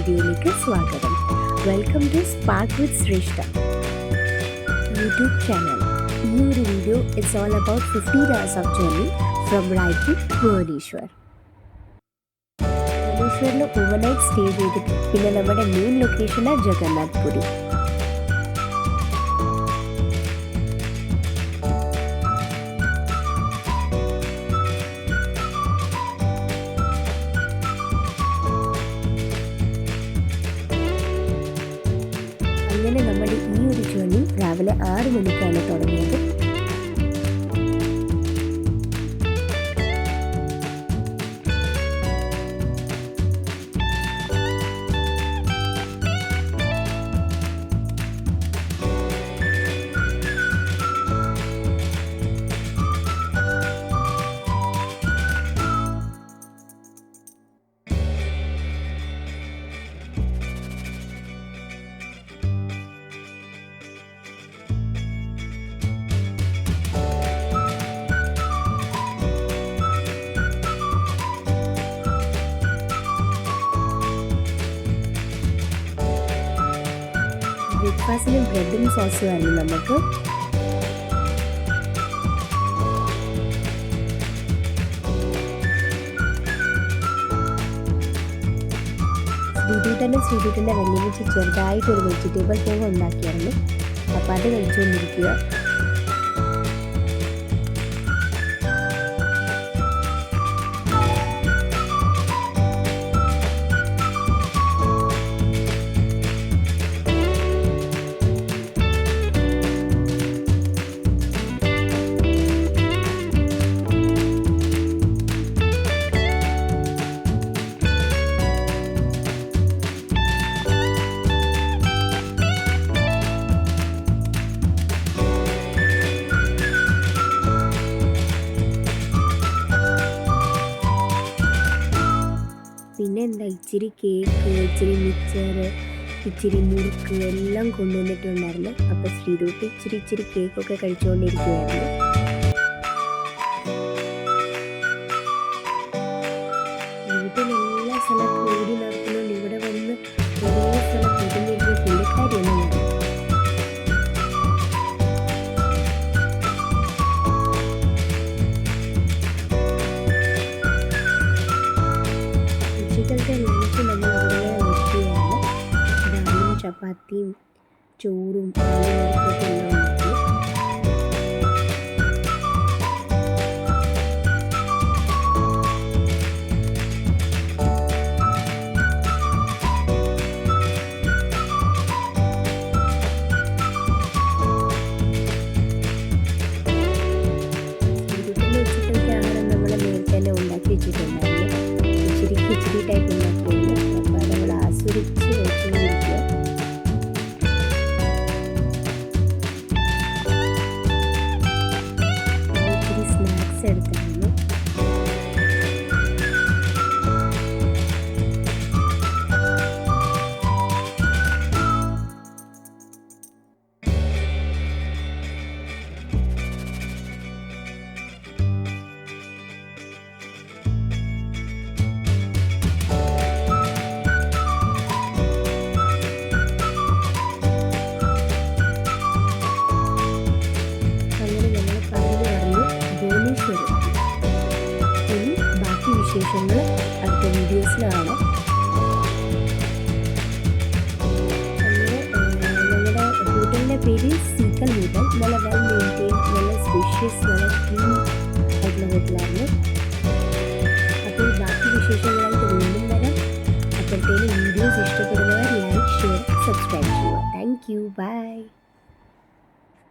വീഡിയോയിലേക്ക് സ്വാഗതം. Welcome to spark with Shreshtha YouTube channel. ഈ ഒരു video it's all about 15 hours of journey from Raipur to Bhubaneswar. ഭുവനേശ്വറിൽ overnight stay ചെയ്തിട്ട് പിന്നെ നമ്മുടെ മെയിൻ ലൊക്കേഷനാണ് ജഗന്നാഥ് പുരി. അങ്ങനെ നമ്മുടെ ഈ ഒരു ജേർണി രാവിലെ 6 മണിക്കാണ് തുടങ്ങിയത്. ബ്രേക്ക്ഫാസ്റ്റിന് ബ്രെഡും സോസും ആയിരുന്നു നമുക്ക്. ശ്രീധുട്ടൻ്റെ വെല്ലുവിളിച്ച് ചെറുതായിട്ടൊരു വെജിറ്റബിൾ പോവ് ഉണ്ടാക്കിയായിരുന്നു. അപ്പോൾ അത് കഴിച്ചുകൊണ്ടിരിക്കുക. പിന്നെ എന്താ, ഇച്ചിരി കേക്ക്, ഇച്ചിരി മിക്സർ, ഇച്ചിരി മുറുക്ക് എല്ലാം കൊണ്ടുവന്നിട്ടുണ്ടായിരുന്നു. അപ്പോൾ ശ്രീധുട്ടി ഇച്ചിരി കേക്കൊക്കെ കഴിച്ചുകൊണ്ടിരിക്കുകയായിരുന്നു. വീട്ടിലെല്ലാ സ്ഥലത്തും ഓടി നടക്കുന്നുണ്ട്. ഇവിടെ വന്ന് ഒരേ സ്ഥലത്ത് ഒതുങ്ങിയിരുന്ന പുള്ളിക്കാരിയൊന്നും ഞാൻ. ഉച്ചക്കലത്തെ ലഞ്ച് നമ്മൾ അവിടെ വെക്കുകയാണ്. രാവിലെ ചപ്പാത്തിയും ചോറും ആലുവറുപ്പൊക്കെ എല്ലാം ഉണ്ടാക്കി. ഉച്ചക്കലത്തെ ആഹാരം നമ്മൾ നേരത്തെ തന്നെ ഉണ്ടാക്കി വെച്ചിട്ടുണ്ടായിരുന്നു. കിച്ചടി ടൈപ്പ് ഉണ്ടാക്കിയിരുന്നു. അപ്പോൾ അത് നമ്മൾ ആസ്വദിച്ച് കഴിച്ചുകൊണ്ടിരിക്കുക. ഇച്ചിരി സ്നാക്സ് എടുത്തായിരുന്നു. ഇനി ബാക്കി വിശേഷങ്ങൾ അടുത്ത വീഡിയോസിലാണ്. ഞങ്ങളുടെ ഹോട്ടലിൻ്റെ പേര് സീക്കൽ ഹോട്ടൽ. നല്ല വെൽ മെയിൻറ്റെയിൻ, നല്ല സ്പേഷ്യസ്, നല്ല ക്ലീൻ ആയിട്ടുള്ള ഹോട്ടലായിരുന്നു.